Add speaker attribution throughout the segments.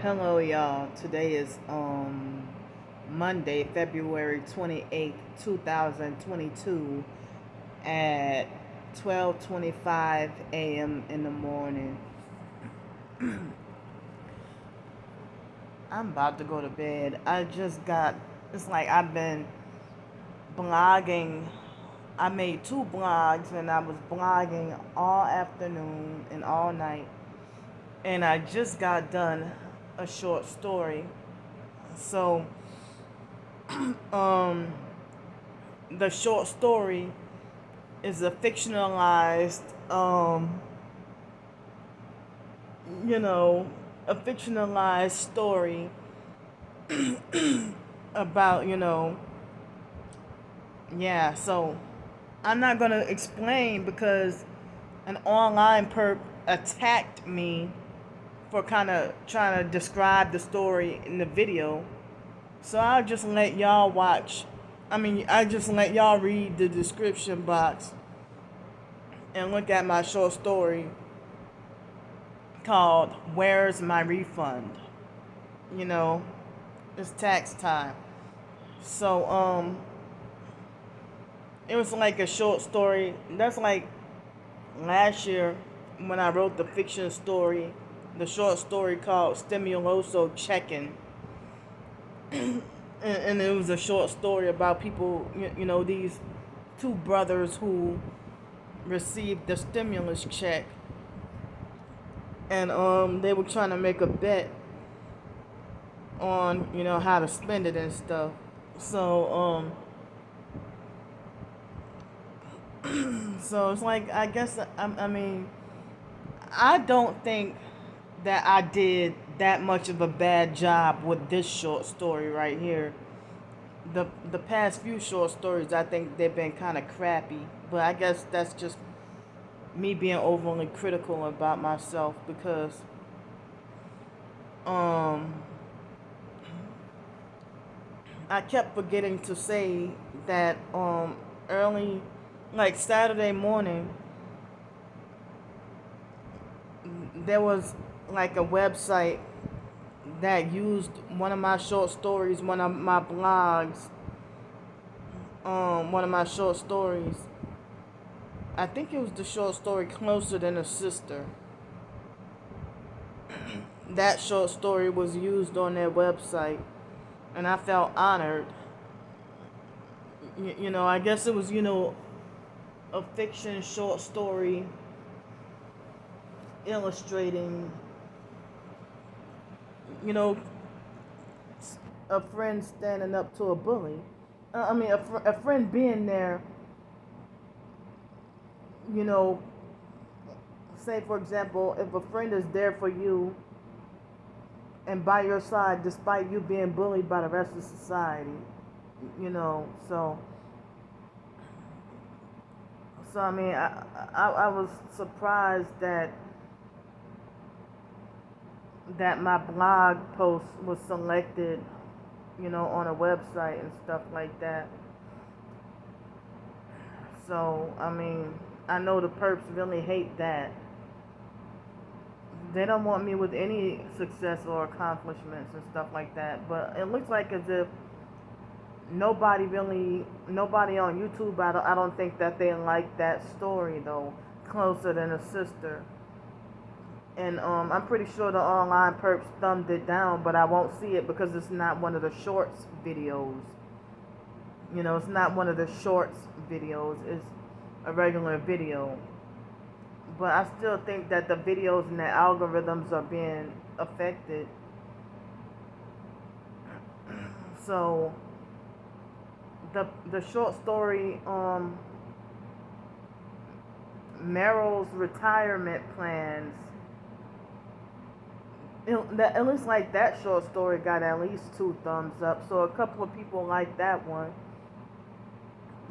Speaker 1: Hello, y'all. Today is Monday, February 28th, 2022 at 12:25 a.m. in the morning. I'm about to go to bed. It's like I've been blogging. I made two blogs and I was blogging all afternoon and all night. And I just got done a short story. So, um, the short story is a fictionalized, you know, a fictionalized story about, yeah. So I'm not gonna explain because an online perp attacked me for kind of trying to describe the story in the video. So I'll just let y'all watch. I just let y'all read the description box and look at my short story called Where's My Refund? You know, it's tax time. So, it was like a short story. That's like last year when I wrote the fiction story, the short story called Stimuloso Checking. And it was a short story about people, these two brothers who received the stimulus check, and they were trying to make a bet on how to spend it and stuff. So so it's like I guess I don't think that I did that much of a bad job with this short story right here. The past few short stories, I think they've been kind of crappy, but I guess that's just me being overly critical about myself because um I kept forgetting to say that early, like Saturday morning, there was like a website that used one of my short stories, one of my blogs, one of my short stories. I think it was the short story Closer Than a Sister. That short story was used on their website, and I felt honored. I guess it was, a fiction short story illustrating, you know, a friend standing up to a bully. A friend being there, you know, say for example, if a friend is there for you and by your side despite you being bullied by the rest of society, so I was surprised that my blog post was selected, on a website and stuff like that. So I know the perps really hate that. They don't want me with any success or accomplishments and stuff like that. But it looks like as if nobody on YouTube, I don't think that they like that story though. Closer Than a Sister. And I'm pretty sure the online perps thumbed it down, but I won't see it because it's not one of the shorts videos. It's not one of the shorts videos. It's a regular video. But I still think that the videos and the algorithms are being affected. So the short story, Meryl's retirement plans. It looks like that short story got at least 2 thumbs up. So a couple of people like that one.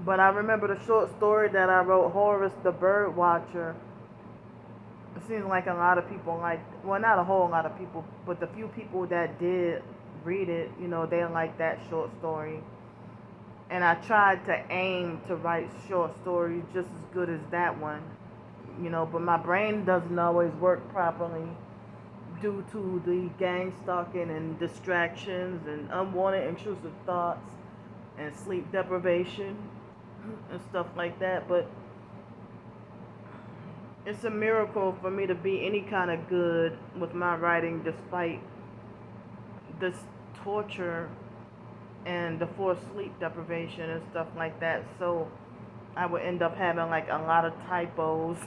Speaker 1: But I remember the short story that I wrote, Horace the Bird Watcher. It seems like a lot of people like, well, not a whole lot of people, but the few people that did read it, they like that short story. And I tried to aim to write short stories just as good as that one, but my brain doesn't always work properly due to the gang stalking and distractions and unwanted intrusive thoughts and sleep deprivation and stuff like that. But it's a miracle for me to be any kind of good with my writing despite this torture and the forced sleep deprivation and stuff like that. So I would end up having like a lot of typos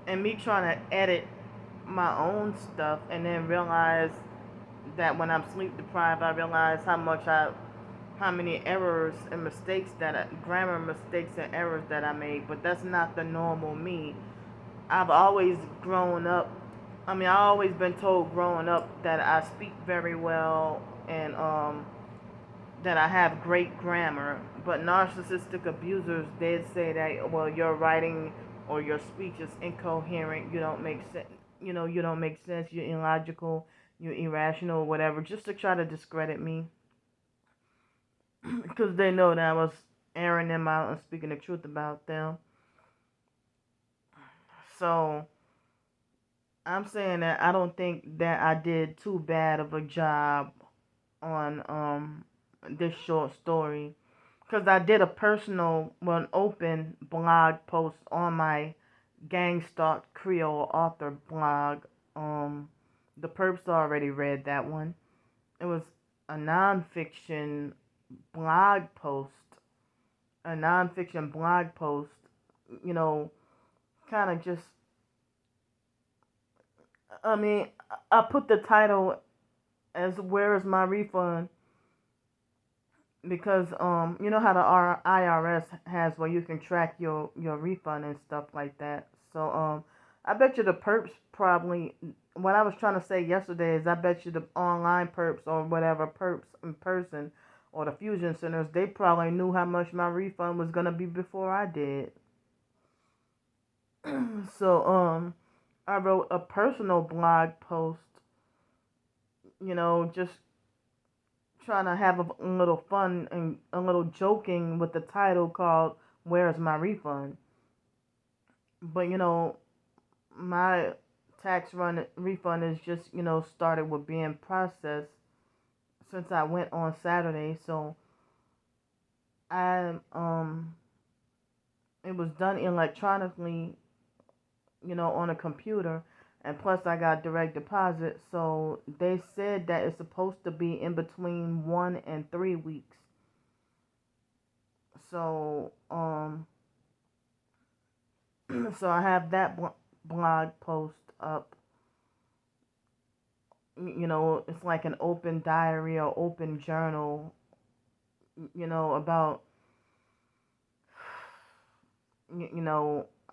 Speaker 1: and me trying to edit my own stuff and then realize that when I'm sleep deprived, I realize how many errors and mistakes grammar mistakes and errors that I made. But that's not the normal me. I've always grown up. I always been told growing up that I speak very well and that I have great grammar. But narcissistic abusers did say that, well, your writing or your speech is incoherent. You don't make sense. You don't make sense. You're illogical. You're irrational, whatever, just to try to discredit me, because they know that I was airing them out and speaking the truth about them. So I'm saying that I don't think that I did too bad of a job on this short story, because I did a personal, well, an open blog post on my Gang Stalk Creole author blog. The perps already read that one. It was a nonfiction blog post, a nonfiction blog post, you know, kind of just, I mean, I put the title as "Where is my refund?" because you know how the IRS has where you can track your refund and stuff like that. So I bet you the perps probably, what I was trying to say yesterday is, I bet you the online perps or whatever perps in person or the fusion centers, they probably knew how much my refund was gonna be before I did. So I wrote a personal blog post, just trying to have a little fun and a little joking with the title called "Where's My Refund?" But my tax run refund is just started with being processed since I went on Saturday. So I it was done electronically, on a computer, and plus I got direct deposit. So they said that it's supposed to be in between 1 and 3 weeks. So so I have that blog post up. It's like an open diary or open journal, about,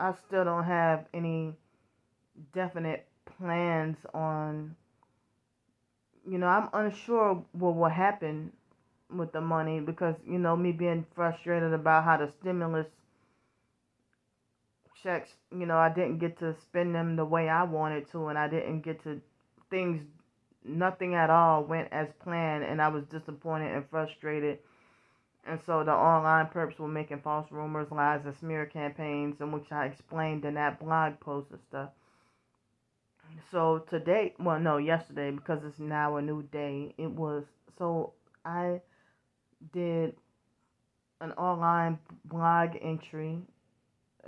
Speaker 1: I still don't have any definite plans on, I'm unsure what will happen with the money because, me being frustrated about how the stimulus checks, I didn't get to spend them the way I wanted to, and I didn't get to things, nothing at all went as planned, and I was disappointed and frustrated. And so the online perps were making false rumors, lies, and smear campaigns, in which I explained in that blog post and stuff. So today, well, no, yesterday, because it's now a new day, so I did an online blog entry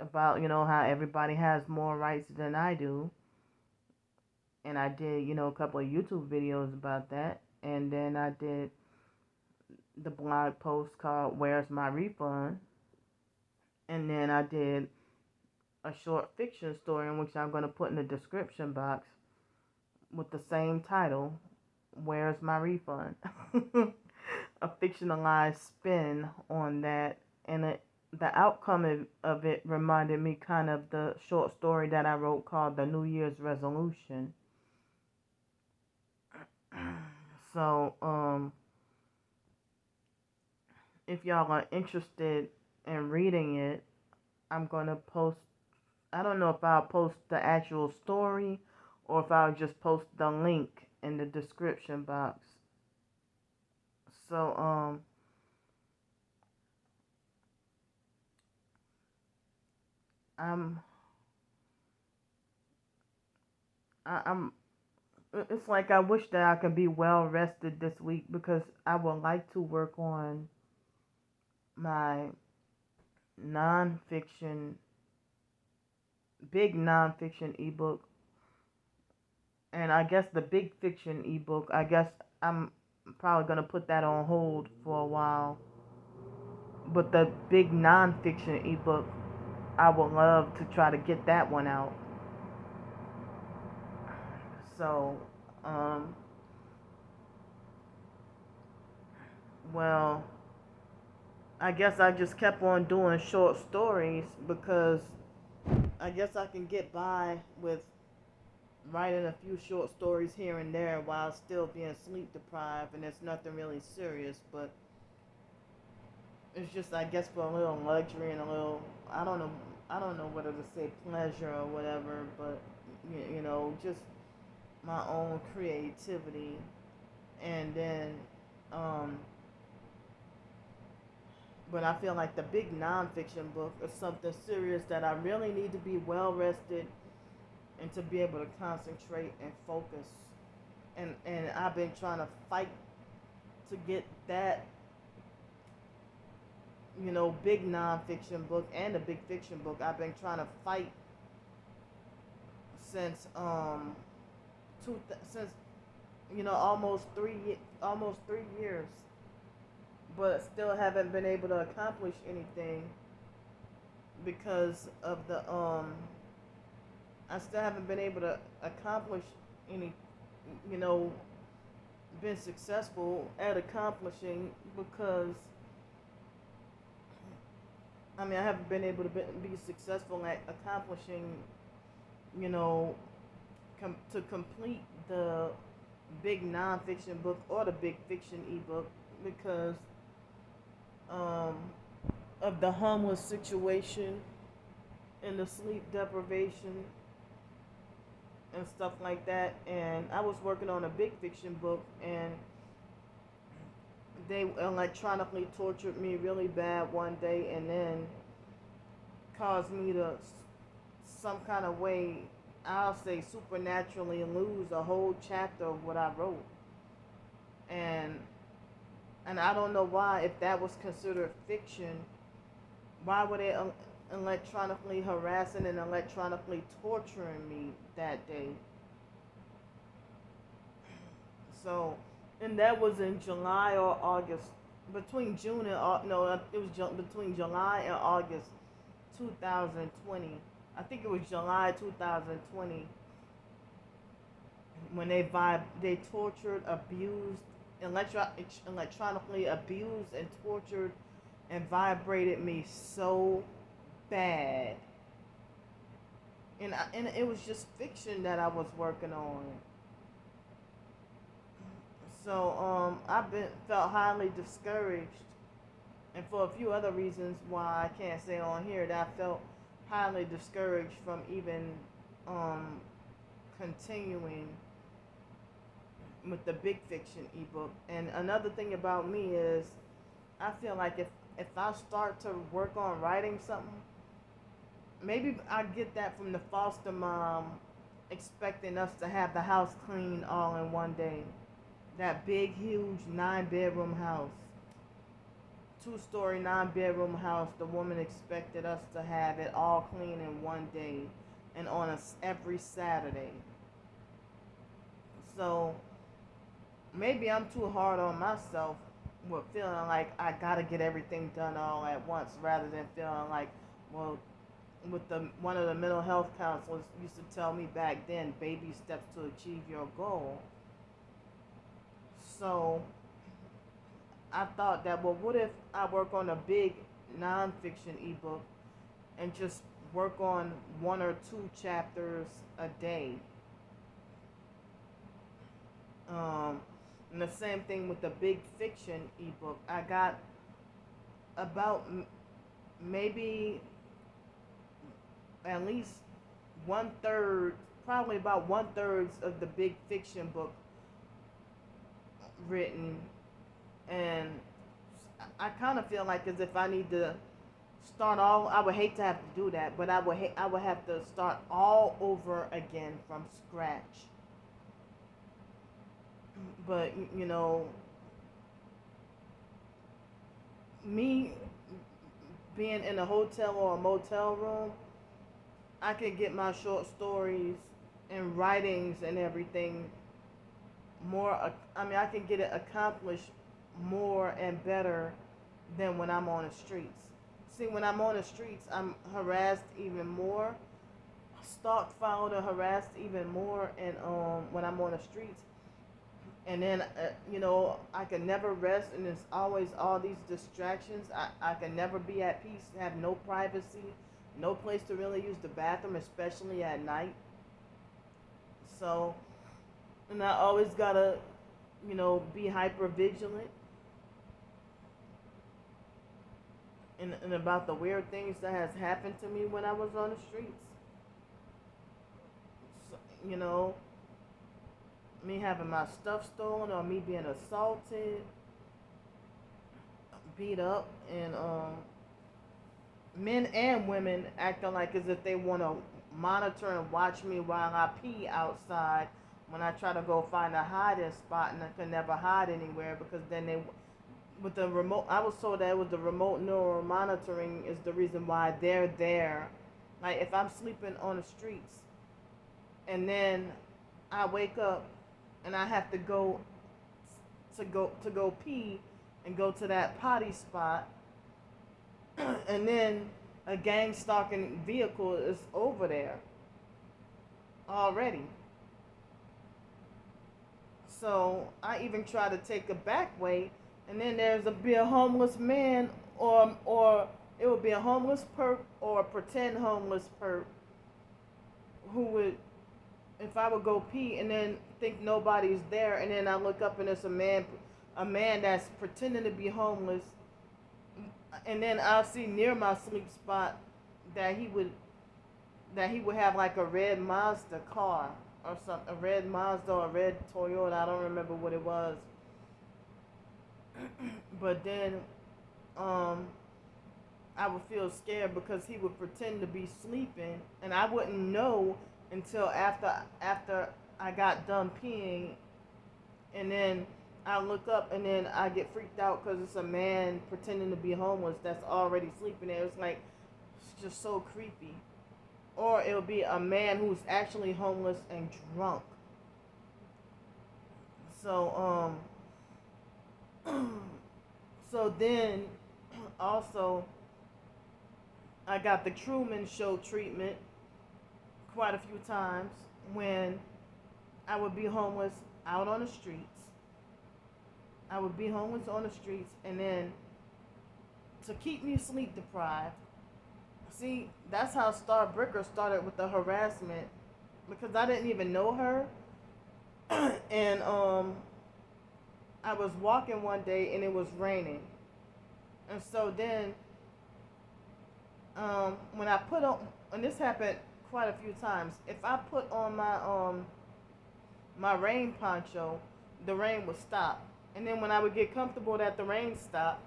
Speaker 1: about, how everybody has more rights than I do. And I did, a couple of YouTube videos about that. And then I did the blog post called "Where's My Refund?" And then I did a short fiction story in which I'm going to put in the description box with the same title, "Where's My Refund?" A fictionalized spin on that. And the outcome of it reminded me kind of the short story that I wrote called "The New Year's Resolution." So, if y'all are interested in reading it, I'm going to post, I don't know if I'll post the actual story or if I'll just post the link in the description box. So, I'm, I, I'm, it's like I wish that I could be well rested this week because I would like to work on my nonfiction, big nonfiction ebook, and I guess the big fiction ebook. I guess I'm probably gonna put that on hold for a while. But the big nonfiction ebook, I would love to try to get that one out. So, um, well, I guess I just kept on doing short stories because I guess I can get by with writing a few short stories here and there while still being sleep deprived, and it's nothing really serious, but it's just I guess for a little luxury and a little I don't know whether to say pleasure or whatever, but just my own creativity, and then um, but I feel like the big nonfiction book is something serious that I really need to be well rested and to be able to concentrate and focus. And I've been trying to fight to get that, big nonfiction book and a big fiction book. I've been trying to fight since since almost 3 years, but still haven't been able to accomplish anything because of the I still haven't been able to accomplish any, you know, been successful at accomplishing because I haven't been able to be successful at accomplishing, you know, to complete the big nonfiction book or the big fiction ebook because um, of the homeless situation and the sleep deprivation and stuff like that. And I was working on a big fiction book, and they electronically tortured me really bad one day, and then caused me to some kind of way, I'll say supernaturally, lose a whole chapter of what I wrote. And I don't know why, if that was considered fiction, why were they electronically harassing and electronically torturing me that day? So, and that was in July or August, between June and no, it was between July and August 2020. I think it was July 2020 when they tortured, abused, electronically abused and tortured and vibrated me so bad. And it was just fiction that I was working on. So I've been felt highly discouraged, and for a few other reasons why I can't say on here, that I felt highly discouraged from even continuing with the big fiction ebook. And another thing about me is I feel like if I start to work on writing something, maybe I get that from the foster mom expecting us to have the house clean all in one day. That big, huge 9-bedroom house, 2-story 9-bedroom house, the woman expected us to have it all clean in one day and on every Saturday. So maybe I'm too hard on myself with feeling like I gotta get everything done all at once, rather than feeling like, well, with one of the mental health counselors used to tell me back then, baby steps to achieve your goal. So I thought that, well, what if I work on a big nonfiction ebook and just work on 1 or 2 chapters a day? And the same thing with the big fiction ebook. I got about maybe at least 1/3, probably about 1/3 of the big fiction book written, and I kind of feel like as if I need to start all. I would hate to have to do that, but I would have to start all over again from scratch. But me being in a hotel or a motel room, I could get my short stories and writings and everything more. I mean, I can get it accomplished more and better than when I'm on the streets. See, when I'm on the streets, I'm harassed even more, stalked, followed, and harassed even more. And when I'm on the streets, and then I can never rest, and there's always all these distractions. I can never be at peace, have no privacy, no place to really use the bathroom, especially at night. So, and I always gotta be hyper vigilant and about the weird things that has happened to me when I was on the streets. So, me having my stuff stolen or me being assaulted, beat up, and men and women acting like as if they want to monitor and watch me while I pee outside when I try to go find a hiding spot, and I can never hide anywhere because then they with the remote. I was told that it was the remote neural monitoring is the reason why they're there. Like if I'm sleeping on the streets and then I wake up and I have to go pee and go to that potty spot, and then a gang stalking vehicle is over there already. So I even try to take a back way, and then be a homeless man, or it would be a homeless perp or a pretend homeless perp who would, if I would go pee and then think nobody's there, and then I look up and it's a man that's pretending to be homeless, and then I'll see near my sleep spot that he would have like a red Mazda car or something, a red Mazda or a red Toyota. I don't remember what it was. But then, I would feel scared because he would pretend to be sleeping, and I wouldn't know until after I got done peeing, and then I look up and then I get freaked out because it's a man pretending to be homeless that's already sleeping there. It's like it's just so creepy. Or it'll be a man who's actually homeless and drunk. So so then also I got the Truman Show treatment quite a few times when I would be homeless out on the streets. I would be homeless on the streets, and then to keep me sleep deprived. See, that's how Star Bricker started with the harassment, because I didn't even know her. And I was walking one day and it was raining. And so then when I put on, and this happened quite a few times, if I put on my rain poncho, the rain would stop. And then when I would get comfortable that the rain stopped,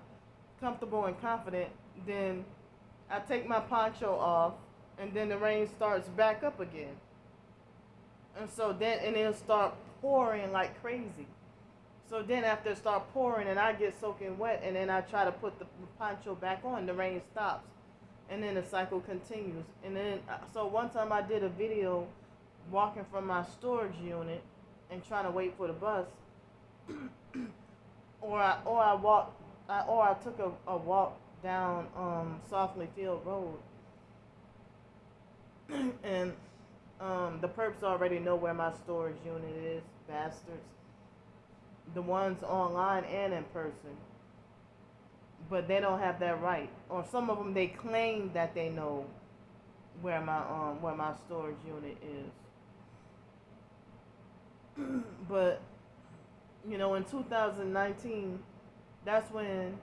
Speaker 1: comfortable and confident, then I take my poncho off, and then the rain starts back up again. And so then, and it'll start pouring like crazy. So then after it start pouring and I get soaking wet, and then I try to put the poncho back on, the rain stops. And then the cycle continues. And then, so one time I did a video walking from my storage unit and trying to wait for the bus. or I took a walk down Softly Field Road, and the perps already know where my storage unit is, bastards. The ones online and in person, but they don't have that right. Or some of them, they claim that they know where my storage unit is. But in 2019, that's when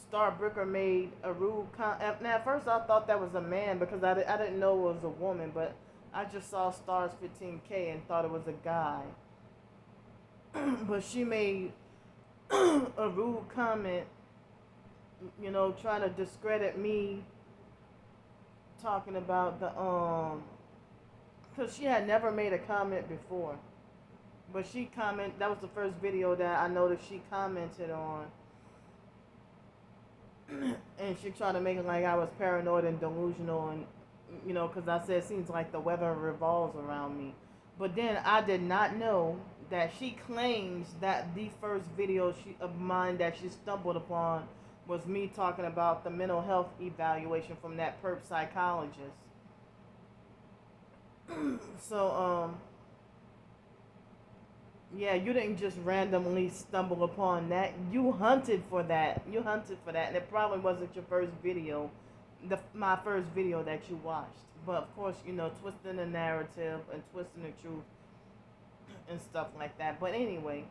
Speaker 1: Star Bricker made a rude comment. Now, at first I thought that was a man because I didn't know it was a woman, but I just saw Stars 15K and thought it was a guy. But she made a rude comment, trying to discredit me, talking about the because she had never made a comment before. But she that was the first video that I noticed she commented on. And she tried to make it like I was paranoid and delusional, and because I said it seems like the weather revolves around me. But then I did not know that she claims that the first video of mine that she stumbled upon was me talking about the mental health evaluation from that perp psychologist. So yeah, you didn't just randomly stumble upon that. You hunted for that. You hunted for that, and it probably wasn't your first video, my first video that you watched. But of course, twisting the narrative and twisting the truth and stuff like that. But anyway,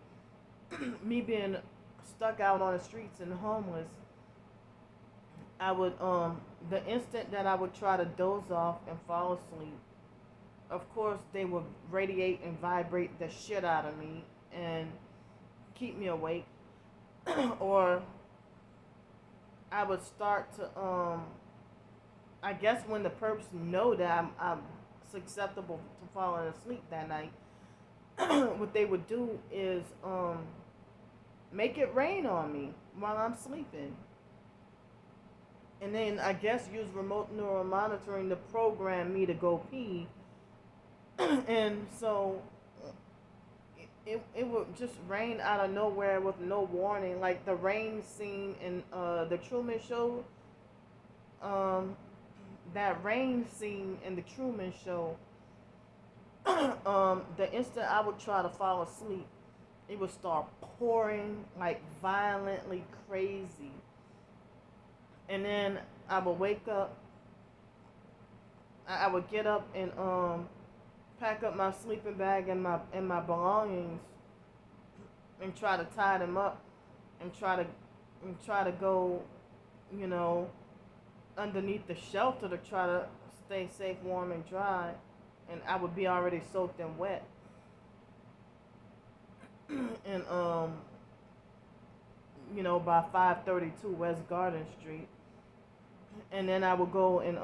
Speaker 1: me being stuck out on the streets and homeless, I would the instant that I would try to doze off and fall asleep, of course they would radiate and vibrate the shit out of me and keep me awake. Or I would start to I guess when the perps know that I'm susceptible to falling asleep that night, what they would do is make it rain on me while I'm sleeping. And then I guess use remote neural monitoring to program me to go pee. And so it would just rain out of nowhere with no warning, like the rain scene in the Truman Show. That rain scene in the Truman Show. The instant I would try to fall asleep, it would start pouring like violently crazy, and then I would wake up. I would get up and pack up my sleeping bag and my belongings and try to tie them up and try to go, you know, underneath the shelter to try to stay safe, warm, and dry. And I would be already soaked and wet. And by 532 West Garden Street. And then I would go and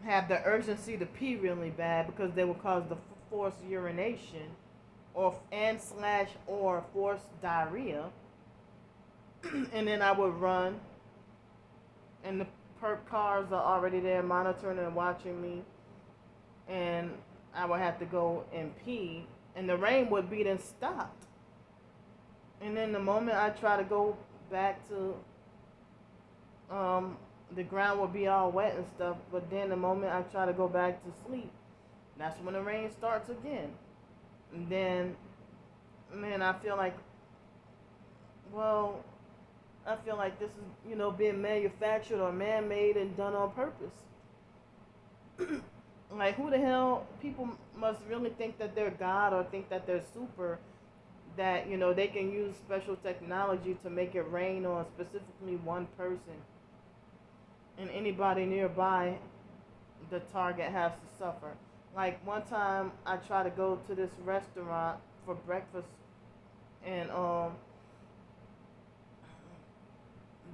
Speaker 1: have the urgency to pee really bad because they would cause the forced urination or forced diarrhea. And then I would run, and the perp cars are already there monitoring and watching me, and I would have to go and pee, and the rain would be then stopped. And then the moment I try to go back to the ground would be all wet and stuff, but then the moment I try to go back to sleep, that's when the rain starts again. And then, man, I feel like this is, being manufactured or man-made and done on purpose. Like, who the hell, people must really think that they're God or think that they're super, that, they can use special technology to make it rain on specifically one person. And anybody nearby, the target has to suffer. Like, one time I tried to go to this restaurant for breakfast, and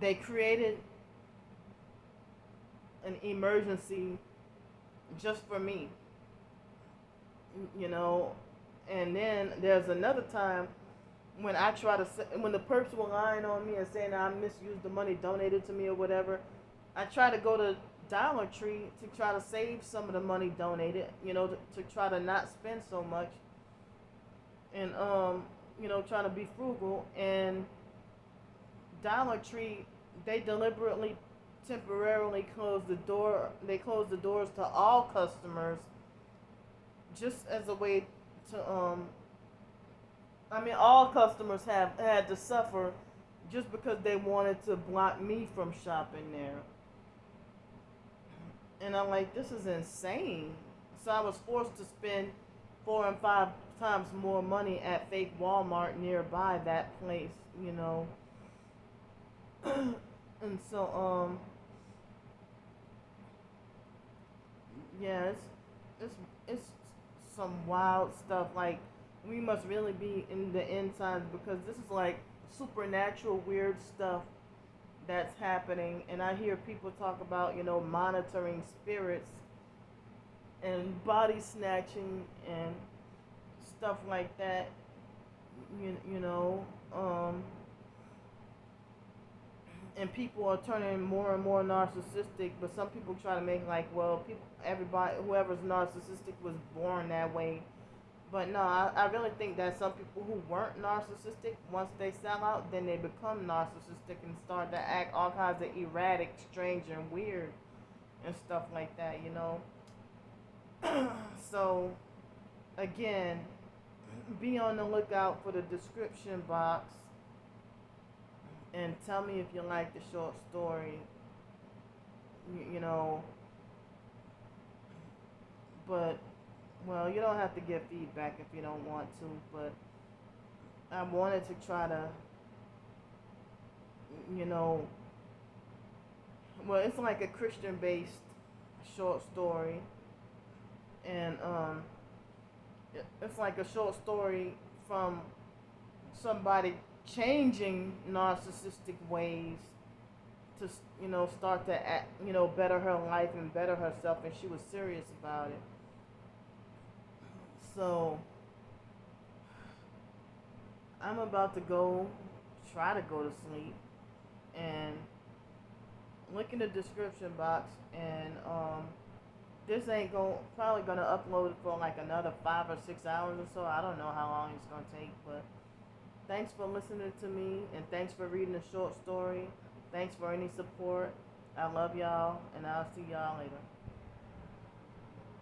Speaker 1: they created an emergency just for me, and then there's another time when when the perps were lying on me and saying I misused the money donated to me or whatever. I tried to go to Dollar Tree to try to save some of the money donated, to try to not spend so much, and trying to be frugal. And Dollar Tree, they deliberately temporarily closed the door. They closed the doors to all customers, just as a way to all customers have had to suffer just because they wanted to block me from shopping there. And I'm like, this is insane. So I was forced to spend 4 and 5 times more money at fake Walmart nearby that place, And so, yeah, it's some wild stuff. Like, we must really be in the end times, because this is like supernatural weird stuff that's happening. And I hear people talk about, monitoring spirits and body snatching and stuff like that. You know, and people are turning more and more narcissistic. But some people try to make like, well, people, everybody, whoever's narcissistic was born that way. But no, I really think that some people who weren't narcissistic, once they sell out, then they become narcissistic and start to act all kinds of erratic, strange, and weird and stuff like that, you know. So, again, be on the lookout for the description box and tell me if you like the short story, you know. But, well, you don't have to give feedback if you don't want to, but I wanted to try to, you know, well, it's like a Christian based short story, and it's like a short story from somebody changing narcissistic ways to, you know, start to act, you know, better her life and better herself, and she was serious about it. So I'm about to go try to go to sleep and look in the description box, and this ain't probably gonna upload for like another 5 or 6 hours or so. I don't know how long it's gonna take, but thanks for listening to me, and thanks for reading the short story. Thanks for any support. I love y'all, and I'll see y'all later.